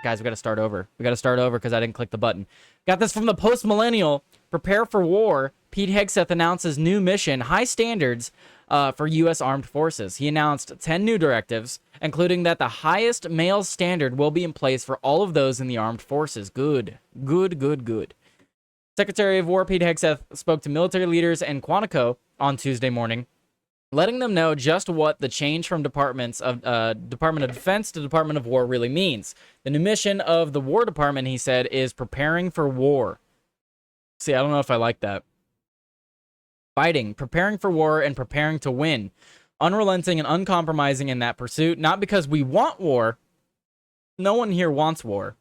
Guys, we got to start over. We got to start over because I didn't click the button. Got this from the Post-Millennial. Prepare for war. Pete Hegseth announces new mission, high standards for U.S. Armed Forces. He announced 10 new directives, including that the highest male standard will be in place for all of those in the armed forces. Good. Good, good, good. Secretary of War Pete Hegseth spoke to military leaders in Quantico on Tuesday morning, letting them know just what the change from Department of Defense to Department of War really means. The new mission of the War Department, he said, is preparing for war. See, I don't know if I like that. Fighting, preparing for war, and preparing to win. Unrelenting and uncompromising in that pursuit, not because we want war. No one here wants war.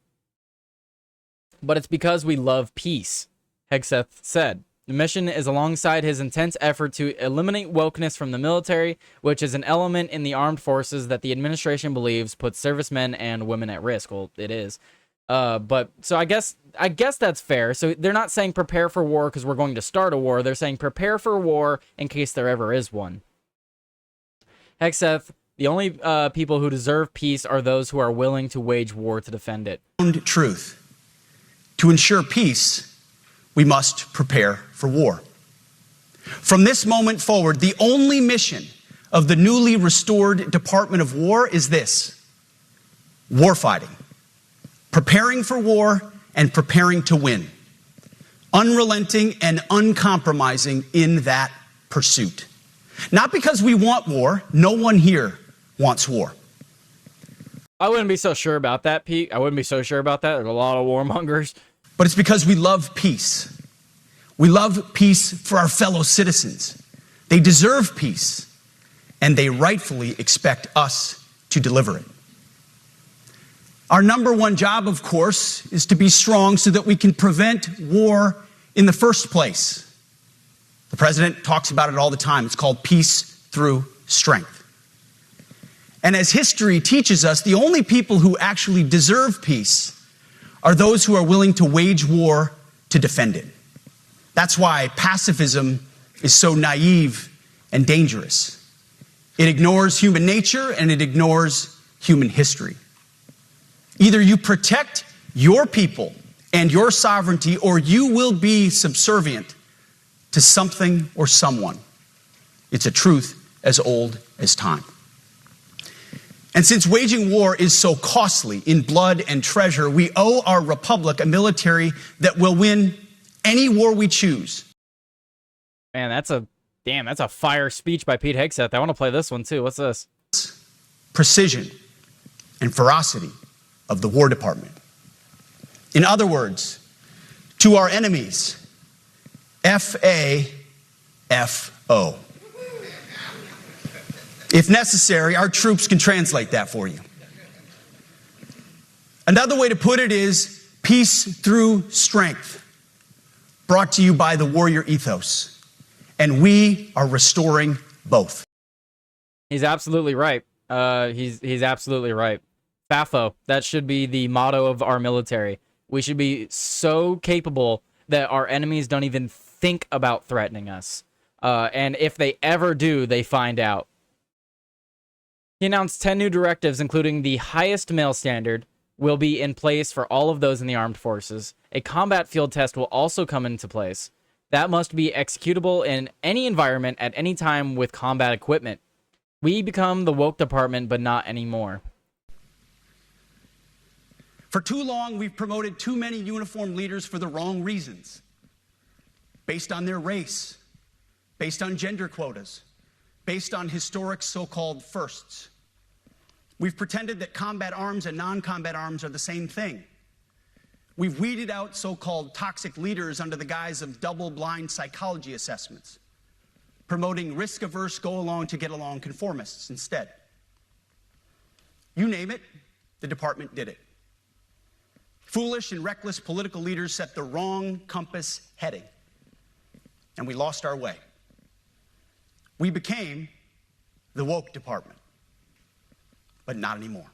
But it's because we love peace, Hegseth said. The mission is alongside his intense effort to eliminate wokeness from the military, which is an element in the armed forces that the administration believes puts servicemen and women at risk. Well, it is. But so I guess that's fair. So they're not saying prepare for war because we're going to start a war. They're saying prepare for war in case there ever is one. Hegseth, the only people who deserve peace are those who are willing to wage war to defend it. Truth. To ensure peace, we must prepare for war. From this moment forward, the only mission of the newly restored Department of War is this: war fighting. Preparing for war and preparing to win. Unrelenting and uncompromising in that pursuit. Not because we want war. No one here wants war. I wouldn't be so sure about that, Pete. I wouldn't be so sure about that. There's a lot of warmongers. But it's because we love peace. We love peace for our fellow citizens. They deserve peace, and they rightfully expect us to deliver it. Our number one job, of course, is to be strong so that we can prevent war in the first place. The president talks about it all the time. It's called peace through strength. And as history teaches us, the only people who actually deserve peace are those who are willing to wage war to defend it. That's why pacifism is so naive and dangerous. It ignores human nature and it ignores human history. Either you protect your people and your sovereignty, or you will be subservient to something or someone. It's a truth as old as time. And since waging war is so costly in blood and treasure, we owe our republic a military that will win any war we choose. Man, that's a fire speech by Pete Hegseth. I want to play this one too. What's this? Precision and ferocity of the War Department. In other words, to our enemies, F-A-F-O. If necessary, our troops can translate that for you. Another way to put it is peace through strength, brought to you by the warrior ethos. And we are restoring both. He's absolutely right. He's absolutely right. FAFO, that should be the motto of our military. We should be so capable that our enemies don't even think about threatening us. And if they ever do, they find out. He announced 10 new directives, including the highest male standard will be in place for all of those in the armed forces. A combat field test will also come into place. That must be executable in any environment at any time with combat equipment. We become the woke department, but not anymore. For too long, we've promoted too many uniformed leaders for the wrong reasons. Based on their race, based on gender quotas, based on historic so-called firsts. We've pretended that combat arms and non-combat arms are the same thing. We've weeded out so-called toxic leaders under the guise of double-blind psychology assessments, promoting risk-averse, go-along-to-get-along conformists instead. You name it, the department did it. Foolish and reckless political leaders set the wrong compass heading, and we lost our way. We became the woke department, but not anymore.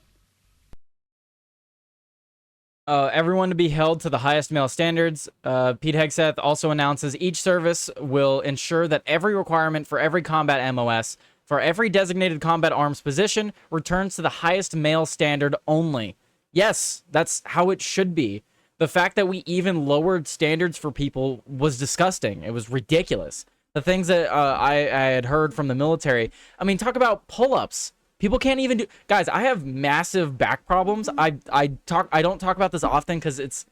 Everyone to be held to the highest male standards. Pete Hegseth also announces each service will ensure that every requirement for every combat MOS, for every designated combat arms position, returns to the highest male standard only. Yes, that's how it should be. The fact that we even lowered standards for people was disgusting. It was ridiculous. The things that I had heard from the military. I mean, talk about pull-ups. People can't even do. Guys, I have massive back problems. I don't talk about this often because it's.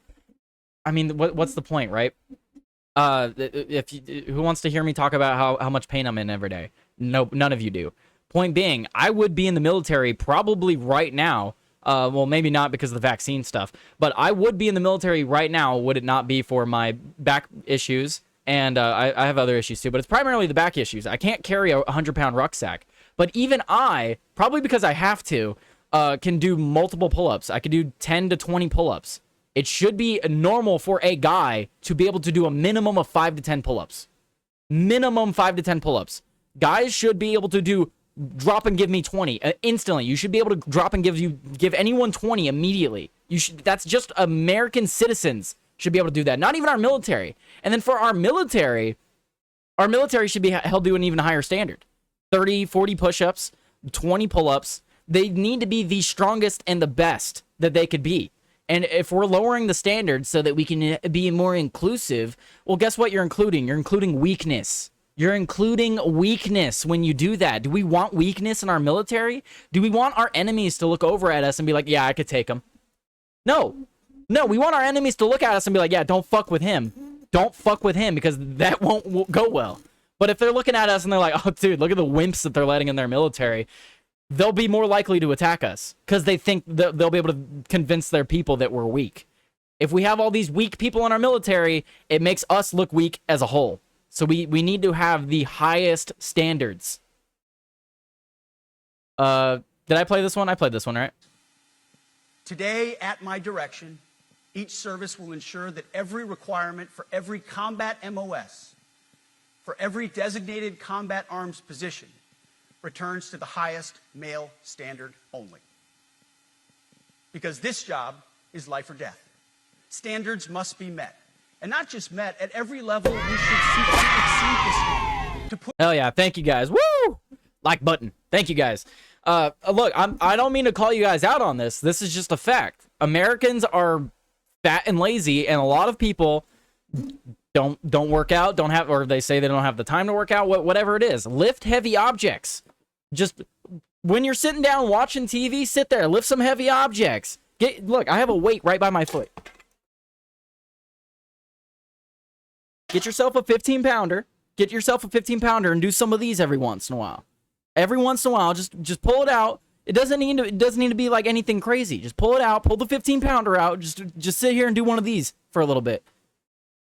I mean, what's the point, right? Who wants to hear me talk about how much pain I'm in every day? No, none of you do. Point being, I would be in the military probably right now. Well, maybe not because of the vaccine stuff, but I would be in the military right now would it not be for my back issues, and I have other issues too, but it's primarily the back issues. I can't carry a 100-pound rucksack, but even I, probably because I have to, can do multiple pull-ups. I could do 10 to 20 pull-ups. It should be normal for a guy to be able to do a minimum of 5 to 10 pull-ups. Minimum 5 to 10 pull-ups. Guys should be able to do drop and give me 20 instantly. You should be able to drop and give anyone 20 immediately. That's just American citizens should be able to do that. Not even our military. And then for our military should be held to an even higher standard. 30, 40 push-ups, 20 pull-ups. They need to be the strongest and the best that they could be. And if we're lowering the standards so that we can be more inclusive, well, guess what you're including? You're including weakness. You're including weakness when you do that. Do we want weakness in our military? Do we want our enemies to look over at us and be like, yeah, I could take him? No. No, we want our enemies to look at us and be like, yeah, don't fuck with him. Don't fuck with him because that won't go well. But if they're looking at us and they're like, oh, dude, look at the wimps that they're letting in their military, they'll be more likely to attack us because they think they'll be able to convince their people that we're weak. If we have all these weak people in our military, it makes us look weak as a whole. So we need to have the highest standards. Did I play this one? I played this one, right? Today, at my direction, each service will ensure that every requirement for every combat MOS, for every designated combat arms position, returns to the highest male standard only. Because this job is life or death. Standards must be met. And not just met, at every level, we should seek to exceed this standard. To put Hell yeah, thank you guys. Woo! Like button. Thank you guys. Look, I don't mean to call you guys out on this. This is just a fact. Americans are fat and lazy, and a lot of people don't work out, don't have, or they say they don't have the time to work out, whatever it is. Lift heavy objects. Just when you're sitting down watching TV, sit there, lift some heavy objects. Look, I have a weight right by my foot. Get yourself a 15-pounder. Get yourself a 15-pounder and do some of these every once in a while. Every once in a while, just pull it out. It doesn't need to be like anything crazy. Just pull it out. Pull the 15-pounder out. Just sit here and do one of these for a little bit.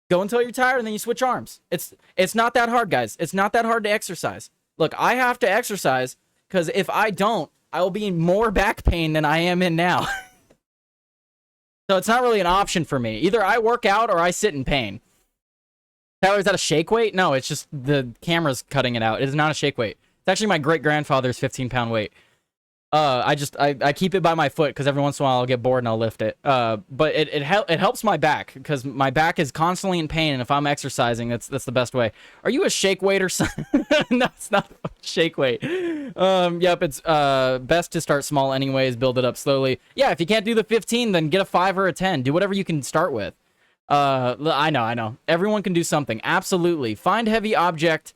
Go until you're tired, and then you switch arms. It's not that hard, guys. It's not that hard to exercise. Look, I have to exercise because if I don't, I will be in more back pain than I am in now. So it's not really an option for me. Either I work out or I sit in pain. Tyler, is that a shake weight? No, it's just the camera's cutting it out. It is not a shake weight. It's actually my great-grandfather's 15-pound weight. I keep it by my foot because every once in a while I'll get bored and I'll lift it. But it helps my back because my back is constantly in pain, and if I'm exercising, that's the best way. Are you a shake weight or something? No, it's not a shake weight. Yep, it's best to start small anyways, build it up slowly. Yeah, if you can't do the 15, then get a 5 or a 10. Do whatever you can start with. I know. Everyone can do something. Absolutely. Find heavy object.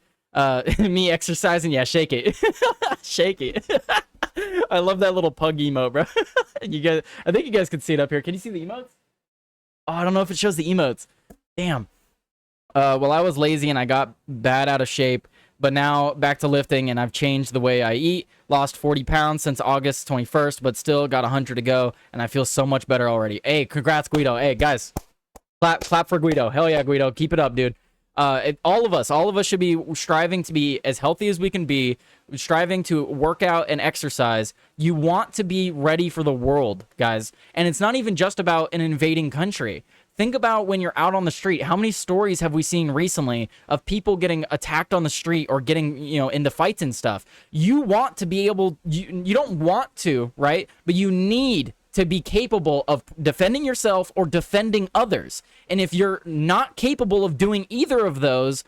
Me exercising. Yeah, shake it. Shake it. I love that little pug emote, bro. I think you guys can see it up here. Can you see the emotes? Oh, I don't know if it shows the emotes. Damn. Well, I was lazy and I got bad out of shape, but now back to lifting, and I've changed the way I eat. Lost 40 pounds since August 21st, but still got 100 to go, and I feel so much better already. Hey, congrats, Guido. Hey, guys. Clap for Guido. Hell yeah, Guido. Keep it up, dude. All of us should be striving to be as healthy as we can be, striving to work out and exercise. You want to be ready for the world, guys. And it's not even just about an invading country. Think about when you're out on the street. How many stories have we seen recently of people getting attacked on the street or getting, into fights and stuff? You want to be able, you don't want to, right? But you need to be capable of defending yourself or defending others. And if you're not capable of doing either of those,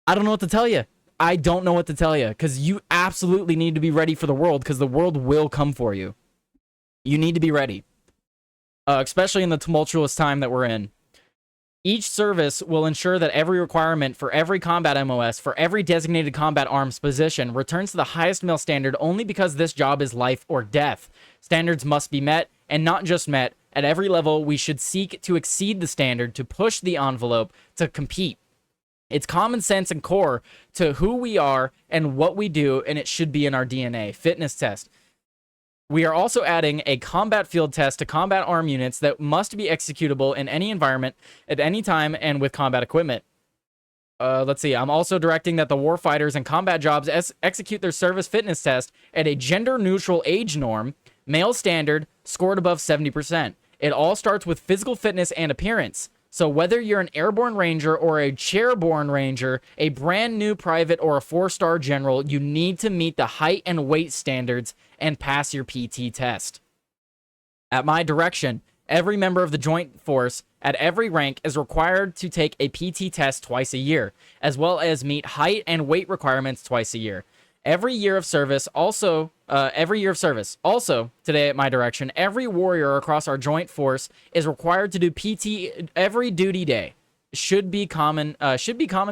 I don't know what to tell you. I don't know what to tell you, because you absolutely need to be ready for the world, because the world will come for you. You need to be ready. especially in the tumultuous time that we're in. Each service will ensure that every requirement for every combat MOS, for every designated combat arms position, returns to the highest mil standard only because this job is life or death. Standards must be met, and not just met. At every level, we should seek to exceed the standard, to push the envelope, to compete. It's common sense and core to who we are and what we do, and it should be in our DNA. Fitness test. We are also adding a combat field test to combat arm units that must be executable in any environment at any time and with combat equipment. Let's see. I'm also directing that the warfighters and combat jobs execute their service fitness test at a gender-neutral age norm, male standard, scored above 70%. It all starts with physical fitness and appearance. So whether you're an airborne ranger or a chairborne ranger, a brand new private or a 4-star general, you need to meet the height and weight standards and pass your PT test. At my direction, every member of the Joint Force at every rank is required to take a PT test twice a year, as well as meet height and weight requirements twice a year. Every year of service, also, today at my direction, every warrior across our Joint Force is required to do PT every duty day. Should be common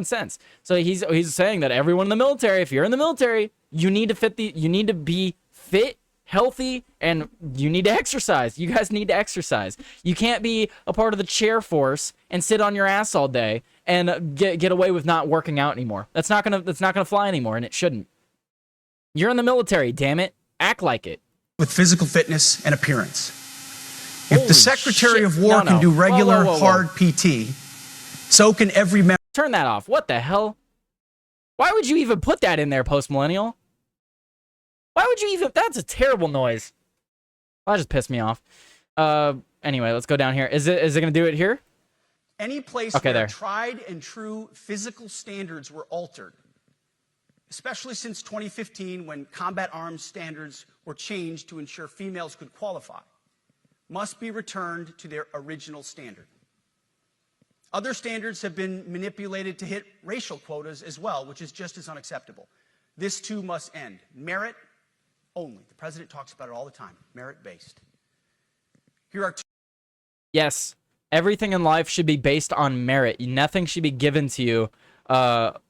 sense. So he's saying that everyone in the military, if you're in the military, you need to be fit, healthy, and you need to exercise. You guys need to exercise. You can't be a part of the chair force and sit on your ass all day and get away with not working out anymore. That's not gonna fly anymore, and it shouldn't. You're in the military, damn it. Act like it. With physical fitness and appearance. If Holy the Secretary shit. of War No. can do regular Whoa. hard PT, so can every member. Turn that off. What the hell? Why would you even put that in there, post-millennial? Why would you even... That's a terrible noise. That just pissed me off. Anyway, let's go down here. Is it going to do it here? Any place Okay, where there. tried and true physical standards were altered, especially since 2015 when combat arms standards were changed to ensure females could qualify, must be returned to their original standard. Other standards have been manipulated to hit racial quotas as well, which is just as unacceptable. This too must end. Merit only. The president talks about it all the time. Merit-based. Here are two. Yes. Everything in life should be based on merit. Nothing should be given to you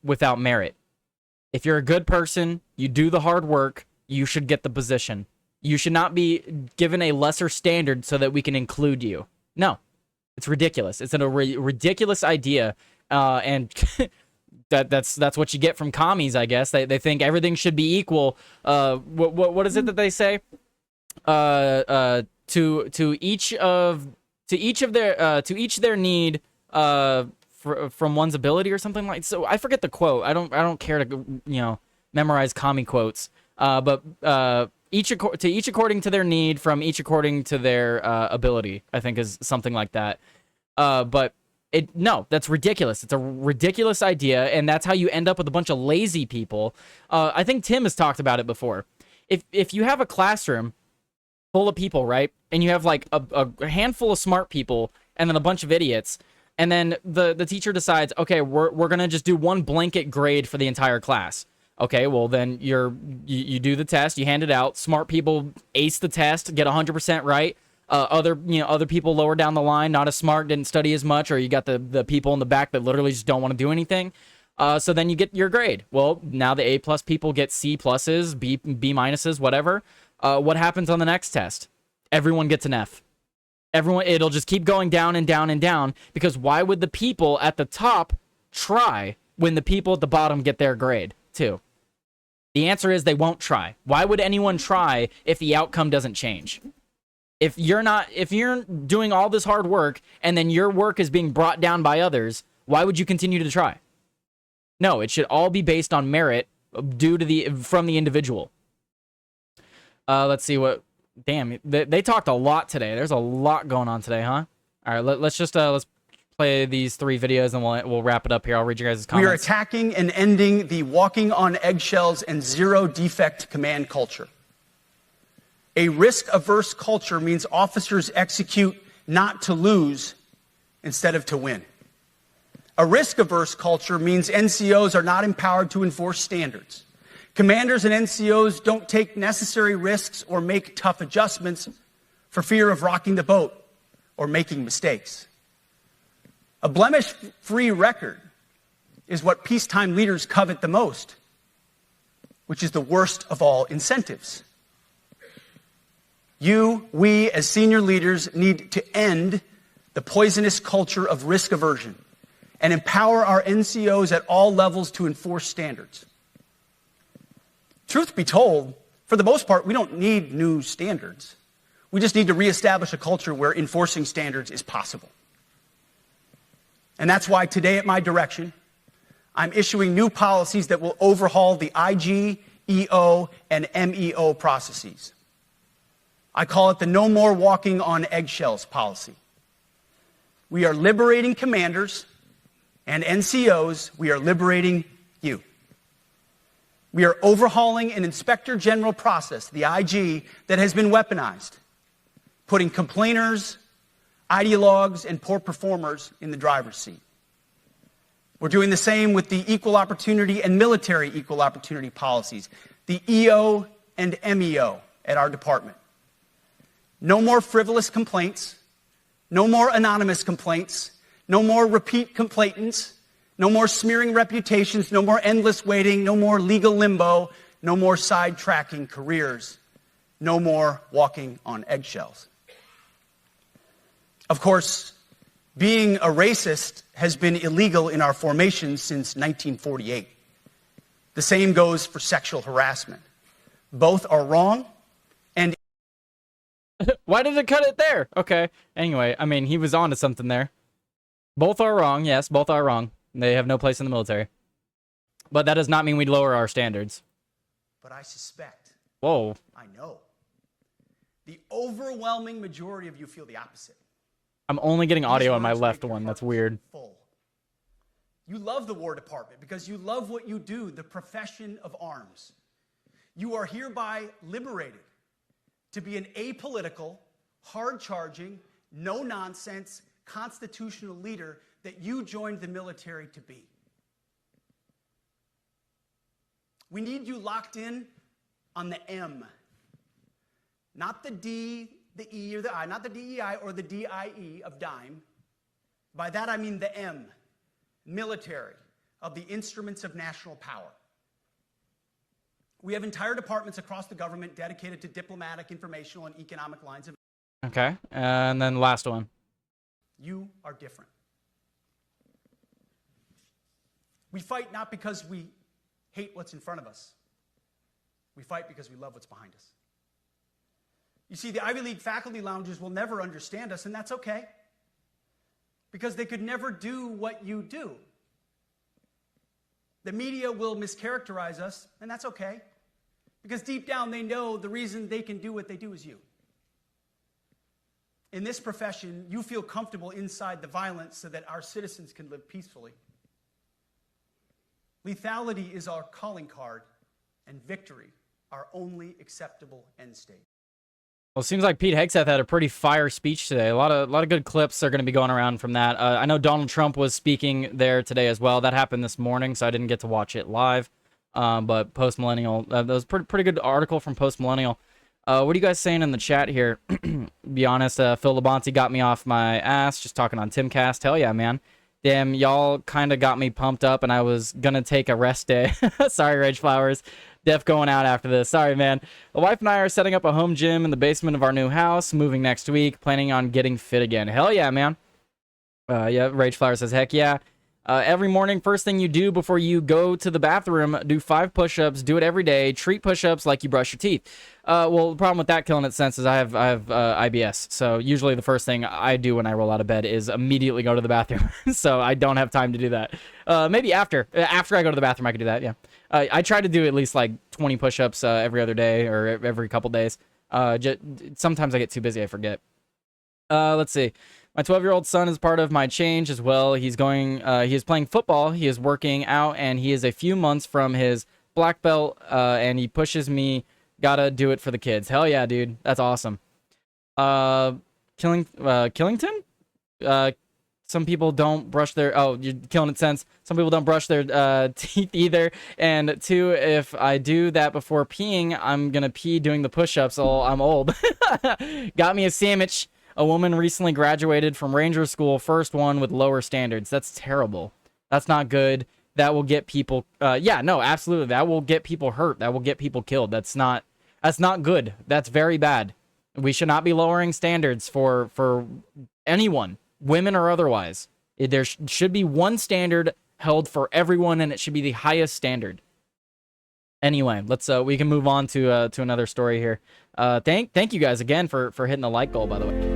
without merit. If you're a good person, you do the hard work, you should get the position. You should not be given a lesser standard so that we can include you. No. It's ridiculous. It's a ridiculous idea, and that's what you get from commies, I guess. They think everything should be equal. What is it that they say? To each their need. From one's ability or something like. So I forget the quote. I don't care to memorize commie quotes. But to each according to their need, from each according to their ability, I think is something like that. But that's ridiculous. It's a ridiculous idea, and that's how you end up with a bunch of lazy people. I think Tim has talked about it before. If you have a classroom full of people, right, and you have like a handful of smart people and then a bunch of idiots, and then the teacher decides, okay, we're gonna just do one blanket grade for the entire class. Okay, well then you do the test, you hand it out. Smart people ace the test, get 100% right. Other people lower down the line, not as smart, didn't study as much, or you got the people in the back that literally just don't want to do anything. So then you get your grade. Well, now the A+ people get C+, B- whatever. What happens on the next test? Everyone gets an F. It'll just keep going down and down and down, because why would the people at the top try when the people at the bottom get their grade too? The answer is they won't try. Why would anyone try if the outcome doesn't change? If you're doing all this hard work and then your work is being brought down by others, why would you continue to try? No, it should all be based on merit from the individual. Let's see what. Damn, they talked a lot today. There's a lot going on today, huh? All right, let's play these 3 videos and we'll wrap it up here. I'll read your guys' comments. We are attacking and ending the walking on eggshells and zero defect command culture. A risk-averse culture means officers execute not to lose instead of to win. A risk-averse culture means NCOs are not empowered to enforce standards. Commanders and NCOs don't take necessary risks or make tough adjustments for fear of rocking the boat. or making mistakes. A blemish-free record is what peacetime leaders covet the most, which is the worst of all incentives. We, as senior leaders, need to end the poisonous culture of risk aversion and empower our NCOs at all levels to enforce standards. Truth be told, for the most part, we don't need new standards. We just need to reestablish a culture where enforcing standards is possible. And that's why today, at my direction, I'm issuing new policies that will overhaul the IG, EO, and MEO processes. I call it the No More Walking on Eggshells policy. We are liberating commanders and NCOs. We are liberating you. We are overhauling an inspector general process, the IG, that has been weaponized, putting complainers, ideologues, and poor performers in the driver's seat. We're doing the same with the equal opportunity and military equal opportunity policies, the EO and MEO at our department. No more frivolous complaints, no more anonymous complaints, no more repeat complainants, no more smearing reputations, no more endless waiting, no more legal limbo, no more sidetracking careers, no more walking on eggshells. Of course, being a racist has been illegal in our formation since 1948. The same goes for sexual harassment. Both are wrong, and Why did it cut it there? Okay. Anyway, I mean, he was on to something there. Both are wrong. Yes, both are wrong. They have no place in the military. But that does not mean we'd lower our standards. but I suspect, Whoa. I know, the overwhelming majority of you feel the opposite. I'm only getting audio on my left one. That's weird. Full. You love the War Department because you love what you do, the profession of arms. You are hereby liberated to be an apolitical, hard-charging, no-nonsense, constitutional leader that you joined the military to be. We need you locked in on the M, not the D, the E, or the I, not the DEI or the DIE of dime. By that I mean the M, military, of the instruments of national power. We have entire departments across the government dedicated to diplomatic, informational, and economic lines of. Okay. And then last one. You are different. We fight not because we hate what's in front of us. We fight because we love what's behind us. You see, the Ivy League faculty lounges will never understand us, and that's okay, because they could never do what you do. The media will mischaracterize us, and that's okay, because deep down they know the reason they can do what they do is you. In this profession, you feel comfortable inside the violence so that our citizens can live peacefully. Lethality is our calling card, and victory our only acceptable end state. Well, it seems like Pete Hegseth had a pretty fire speech today. A lot of good clips are going to be going around from that. I know Donald Trump was speaking there today as well. That happened this morning, so I didn't get to watch it live. But Post Millennial, that was a pretty good article from Post Millennial. What are you guys saying in the chat here? Be honest, Phil Labonte got me off my ass just talking on Timcast. Hell yeah, man. Damn, y'all kind of got me pumped up, and I was going to take a rest day. Sorry, Rage Flowers. Def going out after this. Sorry, man. The wife and I are setting up a home gym in the basement of our new house, moving next week, planning on getting fit again. Hell yeah, man. Yeah, Rage Flower says, heck yeah. Every morning, first thing you do before you go to the bathroom, do 5 push-ups, do it every day, treat push-ups like you brush your teeth. Well, the problem with that killing its sense is I have IBS, so usually the first thing I do when I roll out of bed is immediately go to the bathroom, so I don't have time to do that. Maybe after I go to the bathroom, I could do that, yeah. I try to do at least like 20 push-ups every other day or every couple days. Sometimes I get too busy, I forget. Let's see. My 12-year-old son is part of my change as well. He is playing football, he is working out, and he is a few months from his black belt, and he pushes me, gotta do it for the kids. Hell yeah, dude. That's awesome. Killington? Some people don't brush their, you're killing it sense. Some people don't brush their teeth either. And 2, if I do that before peeing, I'm gonna pee doing the push-ups. Oh, I'm old. Got me a sandwich. A woman recently graduated from Ranger School, first one with lower standards. That's terrible. That's not good. That will get people, yeah, no, absolutely. That will get people hurt. That will get people killed. That's not good. That's very bad. We should not be lowering standards for anyone, women or otherwise. There should be one standard held for everyone, and it should be the highest standard. Anyway, let's we can move on to another story here. Thank you guys again for hitting the like goal, by the way.